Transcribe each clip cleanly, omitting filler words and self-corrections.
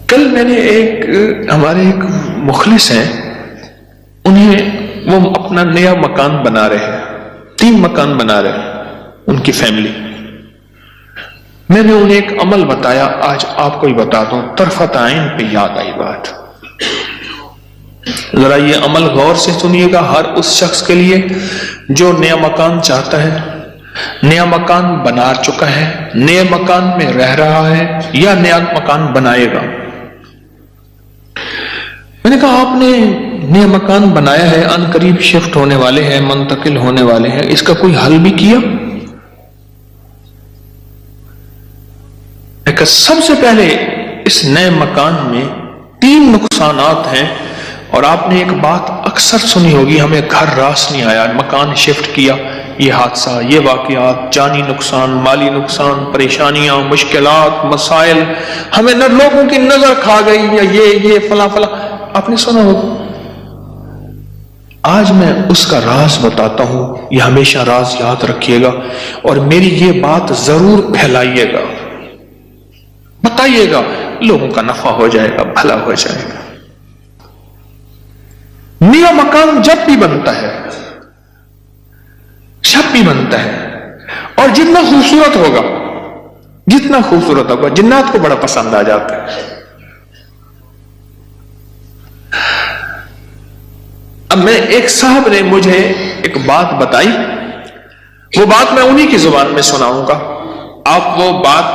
کل میں نے ہمارے ایک مخلص ہیں، وہ اپنا نیا مکان بنا رہے ہیں، 3 مکان بنا رہے ہیں ان کی فیملی. میں نے انہیں ایک عمل بتایا، آج آپ کو ہی بتا دوں، طرفت عین پہ یاد آئی بات. ذرا یہ عمل غور سے سنیے گا، ہر اس شخص کے لیے جو نیا مکان چاہتا ہے، نیا مکان بنا چکا ہے، نئے مکان میں رہ رہا ہے یا نیا مکان بنائے گا. میں نے کہا آپ نے نیا مکان بنایا ہے، ان قریب شفٹ ہونے والے ہیں، منتقل ہونے والے ہیں، اس کا کوئی حل بھی کیا؟ سب سے پہلے اس نئے مکان میں 3 نقصانات ہیں، اور آپ نے ایک بات اکثر سنی ہوگی، ہمیں گھر راس نہیں آیا، مکان شفٹ کیا، یہ حادثہ، یہ واقعات، جانی نقصان، مالی نقصان، پریشانیاں، مشکلات، مسائل، ہمیں لوگوں کی نظر کھا گئی، یا یہ فلاں فلاں، آپ نے سنا ہوگا. آج میں اس کا راز بتاتا ہوں، یہ ہمیشہ راز یاد رکھیے گا، اور میری یہ بات ضرور پھیلائیے گا، بتائیے گا، لوگوں کا نفع ہو جائے گا، بھلا ہو جائے گا. نیا مکان جب بھی بنتا ہے، اور جتنا خوبصورت ہوگا، جنات کو بڑا پسند آ جاتا ہے. اب میں ایک صاحب نے مجھے ایک بات بتائی، وہ بات میں انہی کی زبان میں سناؤں گا، آپ وہ بات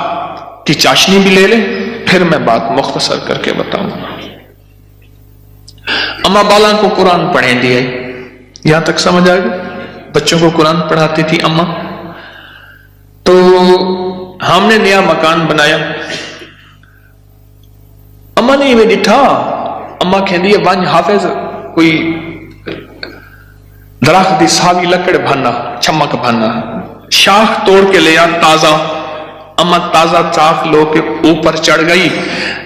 کی چاشنی بھی لے لیں، پھر میں بات مختصر کر کے بتاؤں گا. اما بالا کو قرآن پڑھیں دیا، یہاں تک سمجھ آئے گا؟ بچوں کو قرآن پڑھاتی تھی اما. تو ہم نے نیا مکان بنایا، اما نے میں ڈٹھا، اما کہندی ہے ون حافظ کوئی درخت دی ساوی لکڑ بھانا، چمک بھانا، شاخ توڑ کے لیا تازہ. اما تازہ چاخ لو کے اوپر چڑھ گئی،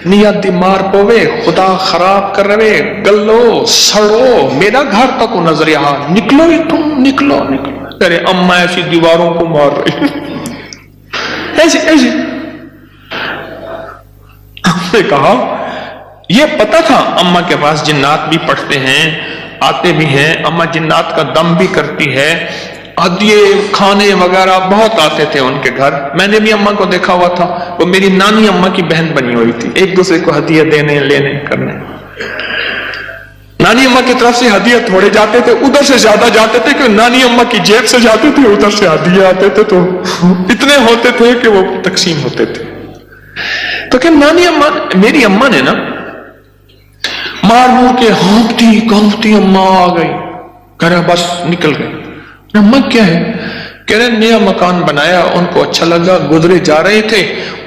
نیت مار پوے، خدا خراب کر رہے، گلو سڑو، میرا گھر تک نظر یہاں، نکلو ہی تم، نکلو. ارے اما ایسی دیواروں کو مار رہی، ایسی. ہم نے کہا یہ پتا تھا اما کے پاس جنات بھی پڑھتے ہیں، آتے بھی ہیں، اما جنات کا دم بھی کرتی ہے، ہدیے کھانے وغیرہ بہت آتے تھے ان کے گھر. میں نے بھی اما کو دیکھا ہوا تھا، وہ میری نانی اما کی بہن بنی ہوئی تھی، ایک دوسرے کو ہدیے دینے لینے کرنے. نانی اما کی طرف سے ہدیے تھوڑے جاتے تھے، ادھر سے زیادہ جاتے تھے کہ نانی اما کی جیب سے جاتے تھے، ادھر سے ہدیے آتے تھے، تو اتنے ہوتے تھے کہ وہ تقسیم ہوتے تھے. تو کہ نانی اما، میری اما نے نا مار مور کے ہانپتی کانپتی اما آ گئی، کہہ رہا بس نکل گئی. اما کیا ہے؟ کہہ رہے نیا مکان بنایا، ان کو اچھا لگا، گزرے جا رہے تھے،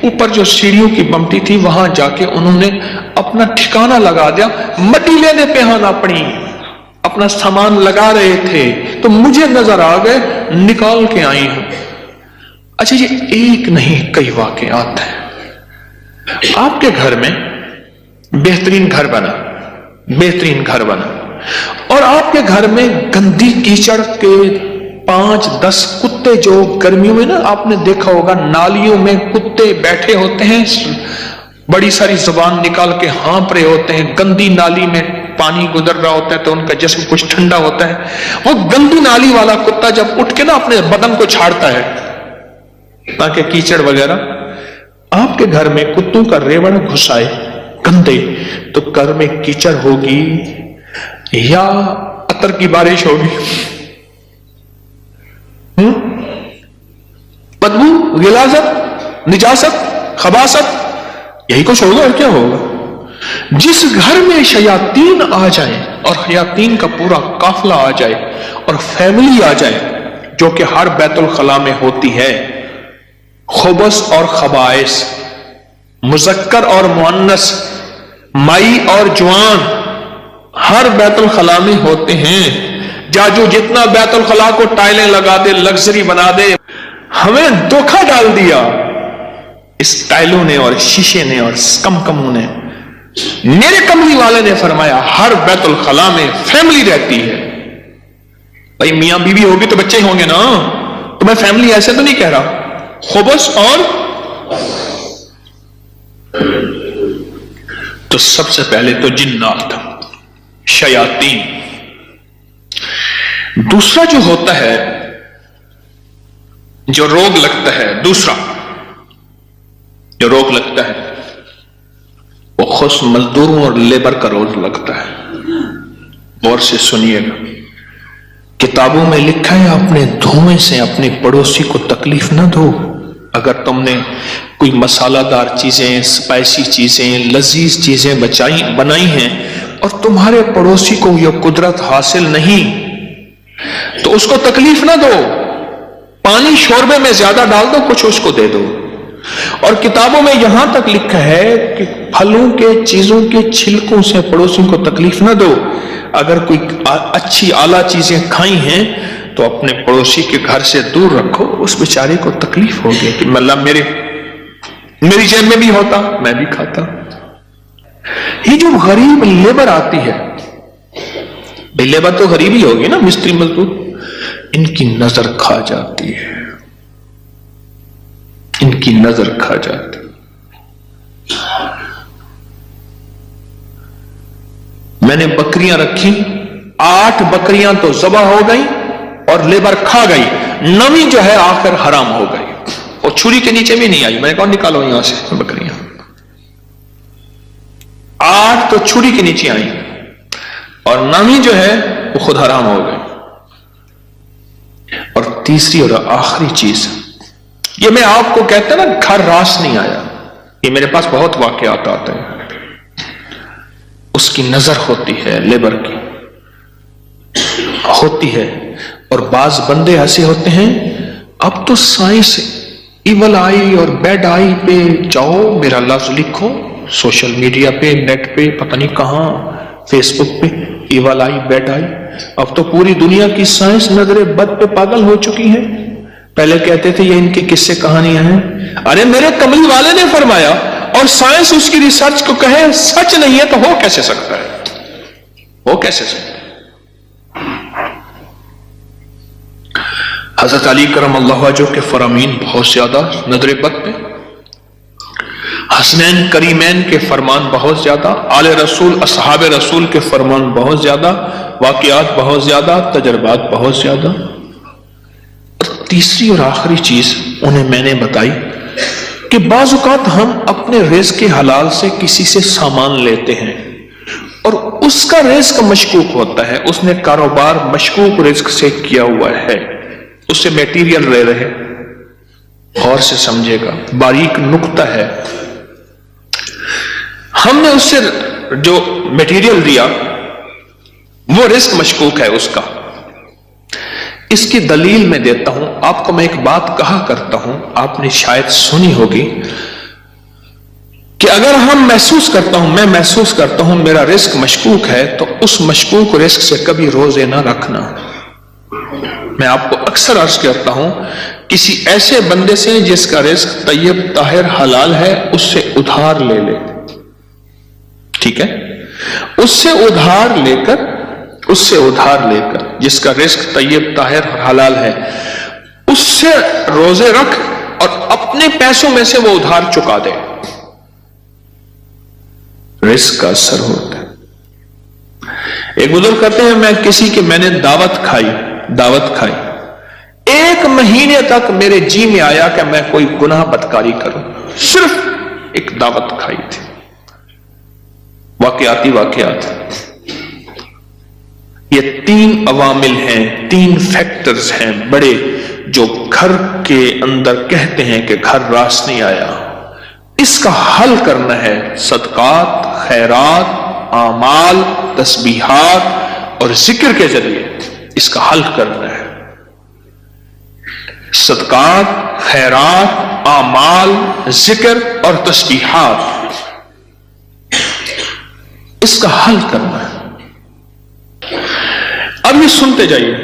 اوپر جو سیڑھیوں کی بمٹی تھی وہاں جا کے انہوں نے اپنا ٹھکانہ لگا دیا، مٹی لینے پہ ہاں پڑی، اپنا سامان لگا رہے تھے تو مجھے نظر آ گئے، نکال کے آئی ہوں. اچھا یہ ایک نہیں کئی واقعات ہیں. آپ کے گھر میں بہترین گھر بنا، اور آپ کے گھر میں گندی کیچڑ کے 5-10 کتے، جو گرمیوں میں نا آپ نے دیکھا ہوگا نالیوں میں کتے بیٹھے ہوتے ہیں، بڑی ساری زبان نکال کے ہانپ رہے ہوتے ہیں، گندی نالی میں پانی گزر رہا ہوتا ہے تو ان کا جسم کچھ ٹھنڈا ہوتا ہے. وہ گندی نالی والا کتا جب اٹھ کے نا اپنے بدن کو چھاڑتا ہے تاکہ کیچڑ وغیرہ، آپ کے گھر میں کتوں کا ریوڑ گھس آئے گندے، تو گھر میں کیچڑ ہوگی یا عطر کی بارش ہوگی، بدبو، غلاظت، نجاست، خباثت، یہی کچھ ہوگا اور کیا ہوگا. جس گھر میں شیاطین آ جائیں اور شیاطین کا پورا قافلہ آ جائے اور فیملی آ جائے، جو کہ ہر بیت الخلاء میں ہوتی ہے، خبث اور خبائث، مذکر اور مؤنث، مائی اور جوان، ہر بیت الخلاء میں ہوتے ہیں. جو جتنا بیت الخلاء کو ٹائلیں لگا دے، لگژری بنا دے، ہمیں دھوکہ ڈال دیا اس ٹائلوں نے اور شیشے نے اور کموں نے. میرے کملی والے نے فرمایا ہر بیت الخلاء میں فیملی رہتی ہے. بھائی میاں بیوی ہوگی تو بچے ہوں گے نا، تو میں فیملی ایسے تو نہیں کہہ رہا. خبث اور تو سب سے پہلے تو جنات، شیاطین. دوسرا جو ہوتا ہے، جو روگ لگتا ہے، دوسرا جو روگ لگتا ہے وہ خود مزدوروں اور لیبر کا روگ لگتا ہے. غور سے سنیے گا، کتابوں میں لکھا ہے اپنے دھوئیں سے اپنے پڑوسی کو تکلیف نہ دو. اگر تم نے کوئی مسالہ دار چیزیں، اسپائسی چیزیں، لذیذ چیزیں بنائی ہیں اور تمہارے پڑوسی کو یہ قدرت حاصل نہیں تو اس کو تکلیف نہ دو. پانی شوربے میں زیادہ ڈال دو، کچھ اس کو دے دو. اور کتابوں میں یہاں تک لکھا ہے کہ پھلوں کے چیزوں کے چھلکوں سے پڑوسیوں کو تکلیف نہ دو. اگر کوئی اچھی اعلیٰ چیزیں کھائی ہیں تو اپنے پڑوسی کے گھر سے دور رکھو، اس بیچارے کو تکلیف ہوگی کہ اللہ میری جیب میں بھی ہوتا میں بھی کھاتا. یہ جو غریب لیبر آتی ہے، لیبر تو غریب ہی ہوگی نا، مستری مزدور، ان کی نظر کھا جاتی ہے، ان کی نظر کھا جاتی. میں نے بکریاں رکھی، 8 بکریاں تو ذبح ہو گئی اور لیبر کھا گئی، 9ویں جو ہے آخر حرام ہو گئی اور چھری کے نیچے بھی نہیں آئی. میں نے کہا نکالو یہاں سے بکریاں. 8 تو چھری کے نیچے آئی اور 9ویں جو ہے وہ خود حرام ہو گئی. اور تیسری اور آخری چیز، یہ میں آپ کو کہتا نا گھر راس نہیں آیا، یہ میرے پاس بہت واقعات آتے ہیں. اس کی نظر ہوتی ہے، لیبر کی ہوتی ہے. اور بعض بندے ایسے ہوتے ہیں، اب تو سائنس ایول آئی اور بیڈ آئی پہ جاؤ، میرا لفظ لکھو سوشل میڈیا پہ، نیٹ پہ، پتہ نہیں کہاں، فیس بک پہ، ایول آئی بیڈ آئی. اب تو پوری دنیا کی سائنس نظر بد پہ پاگل ہو چکی ہے. پہلے کہتے تھے یہ ان کی قصے کہانیاں ہیں. ارے میرے کملی والے نے فرمایا اور سائنس اس کی ریسرچ کو کہے سچ نہیں ہے تو ہو کیسے سکتا ہے؟ ہو کیسے سکتا ہے؟ حضرت علی کرم اللہ وجہہ کے فرامین بہت زیادہ نظر بد پہ، حسنین کریمین کے فرمان بہت زیادہ، آل رسول اصحاب رسول کے فرمان بہت زیادہ، واقعات بہت زیادہ، تجربات بہت زیادہ. اور تیسری اور آخری چیز انہیں میں نے بتائی کہ بعض اوقات ہم اپنے رزق حلال سے کسی سے سامان لیتے ہیں اور اس کا رزق مشکوک ہوتا ہے، اس نے کاروبار مشکوک رزق سے کیا ہوا ہے، اس سے میٹیریل لے رہے. غور سے سمجھے گا، باریک نقطہ ہے. ہم نے اس سے جو میٹیریل دیا وہ رزق مشکوک ہے اس کا. اس کی دلیل میں دیتا ہوں آپ کو. میں ایک بات کہا کرتا ہوں، آپ نے شاید سنی ہوگی کہ اگر ہم میں محسوس کرتا ہوں میرا رزق مشکوک ہے تو اس مشکوک رزق سے کبھی روزے نہ رکھنا. میں آپ کو اکثر عرض کرتا ہوں کسی ایسے بندے سے جس کا رزق طیب طاہر حلال ہے اس سے ادھار لے لے. ٹھیک ہے، اس سے ادھار لے کر جس کا رزق طیب طاہر اور حلال ہے اس سے روزے رکھ اور اپنے پیسوں میں سے وہ ادھار چکا دے. رزق کا اثر ہوتا ہے. ایک بزرگ کہتے ہیں میں نے دعوت کھائی 1 مہینے تک میرے جی میں آیا کہ میں کوئی گناہ بدکاری کروں، صرف ایک دعوت کھائی تھی. واقعات یہ 3 عوامل ہیں، 3 فیکٹرز ہیں بڑے جو گھر کے اندر کہتے ہیں کہ گھر راس نہیں آیا. اس کا حل کرنا ہے صدقات، خیرات، اعمال، تسبیحات اور ذکر کے ذریعے. اس کا حل کرنا ہے صدقات، خیرات، اعمال، ذکر اور تسبیحات. اس کا حل کرنا ہے. اب یہ سنتے جائیے،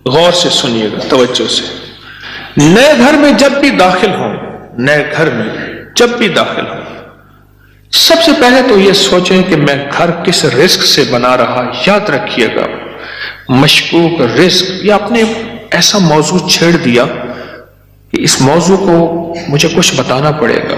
غور سے سنیے گا، توجہ سے. نئے گھر میں جب بھی داخل ہوں سب سے پہلے تو یہ سوچیں کہ میں گھر کس رزق سے بنا رہا. یاد رکھیے گا مشکوک رزق، یا اپنے ایسا موضوع چھیڑ دیا کہ اس موضوع کو مجھے کچھ بتانا پڑے گا.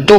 2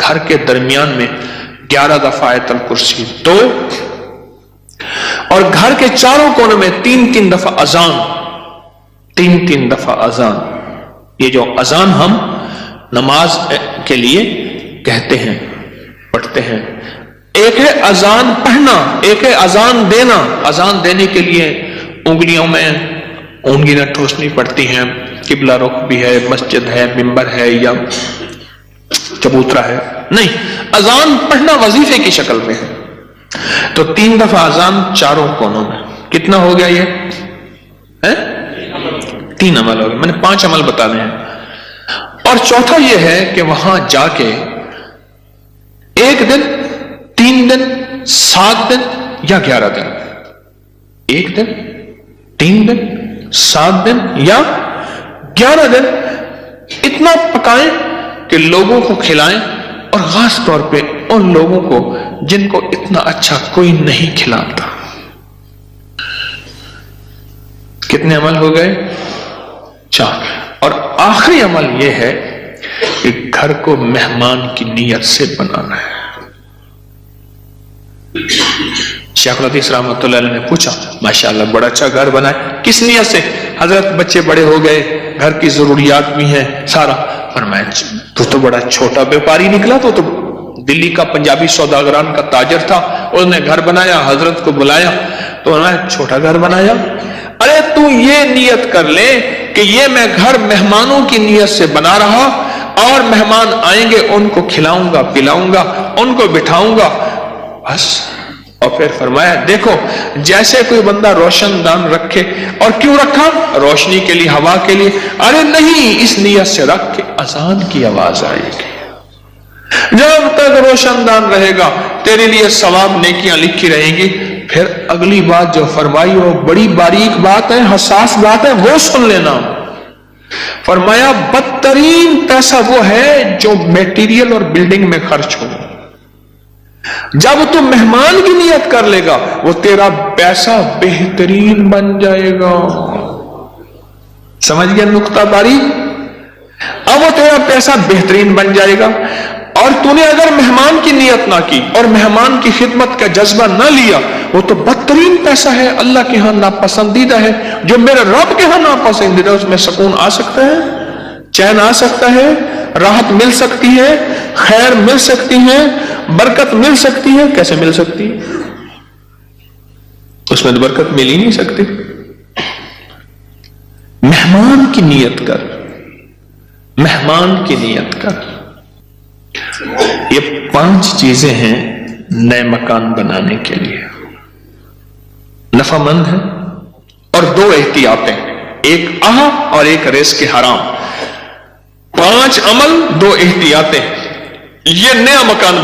گھر کے درمیان میں 11 دفعہ آیت الکرسی 2، اور گھر کے چاروں کونوں میں 3 دفعہ اذان، 3 دفعہ اذان۔ یہ جو اذان ہم نماز کے لیے کہتے ہیں، پڑھتے ہیں، ایک ہے اذان پڑھنا، ایک ہے اذان دینا۔ اذان دینے کے لیے انگلیوں میں اونگلیاں ٹھوسنی پڑتی ہیں، قبلہ رخ بھی ہے، مسجد ہے، ممبر ہے یا چبوترا ہے، نہیں، اذان پڑھنا وظیفے کی شکل میں ہے۔ تو 3 دفعہ اذان چاروں کونوں میں، کتنا ہو گیا یہ؟ 3 عمل ہو گئے، میں نے 5 عمل بتانے ہیں۔ اور چوتھا یہ ہے کہ وہاں جا کے 1 دن، 3 دن، 7 دن یا 11 دن، 1 دن، 3 دن، 7 دن یا 11 دن اتنا پکائیں کہ لوگوں کو کھلائیں، اور خاص طور پہ ان لوگوں کو جن کو اتنا اچھا کوئی نہیں کھلاتا۔ کتنے عمل ہو گئے؟ 4۔ اور آخری عمل یہ ہے کہ گھر کو مہمان کی نیت سے بنانا ہے۔ شیخ الحدیث رحمۃ اللہ علیہ نے پوچھا، ماشاءاللہ بڑا اچھا گھر بنا ہے، کس نیت سے؟ حضرت بچے بڑے ہو گئے، گھر کی ضروریات بھی ہیں سارا۔ فرمایا تو بڑا چھوٹا بیپاری نکلا، تو دلی کا پنجابی سوداگران کا تاجر تھا، اس نے گھر بنایا، حضرت کو بلایا تو انہوں نے چھوٹا گھر بنایا۔ ارے تو یہ نیت کر لے کہ یہ میں گھر مہمانوں کی نیت سے بنا رہا، اور مہمان آئیں گے ان کو کھلاؤں گا، پلاؤں گا، ان کو بٹھاؤں گا، بس۔ اور پھر فرمایا دیکھو جیسے کوئی بندہ روشن دان رکھے، اور کیوں رکھا؟ روشنی کے لیے، ہوا کے لیے؟ ارے نہیں، اس نیت سے رکھ کے اذان کی آواز آئے گی۔ جب تک روشن دان رہے گا تیرے لیے ثواب نیکیاں لکھی رہیں گی۔ پھر اگلی بات جو فرمائی وہ بڑی باریک بات ہے، حساس بات ہے، وہ سن لینا۔ فرمایا بدترین پیسہ وہ ہے جو میٹیریل اور بلڈنگ میں خرچ ہو۔ جب تو مہمان کی نیت کر لے گا وہ تیرا پیسہ بہترین بن جائے گا۔ سمجھ گیا نقطہ باری؟ اب وہ تیرا پیسہ بہترین بن جائے گا۔ اور تو نے اگر مہمان کی نیت نہ کی اور مہمان کی خدمت کا جذبہ نہ لیا، وہ تو بدترین پیسہ ہے، اللہ کے ہاں ناپسندیدہ ہے۔ جو میرے رب کے ہاں ناپسندیدہ ہے اس میں سکون آ سکتا ہے، چین آ سکتا ہے، راحت مل سکتی ہے، خیر مل سکتی ہے، برکت مل سکتی ہے۔ کیسے مل سکتی ہے؟ اس میں تو برکت مل ہی نہیں سکتی۔ مہمان کی نیت کر، مہمان کی نیت کر۔ یہ 5 چیزیں ہیں نئے مکان بنانے کے لیے، نفع مند ہے، اور 2 احتیاطیں، ایک اور ایک رزق حرام۔ 5 عمل، 2 احتیاطیں، یہ نیا مکان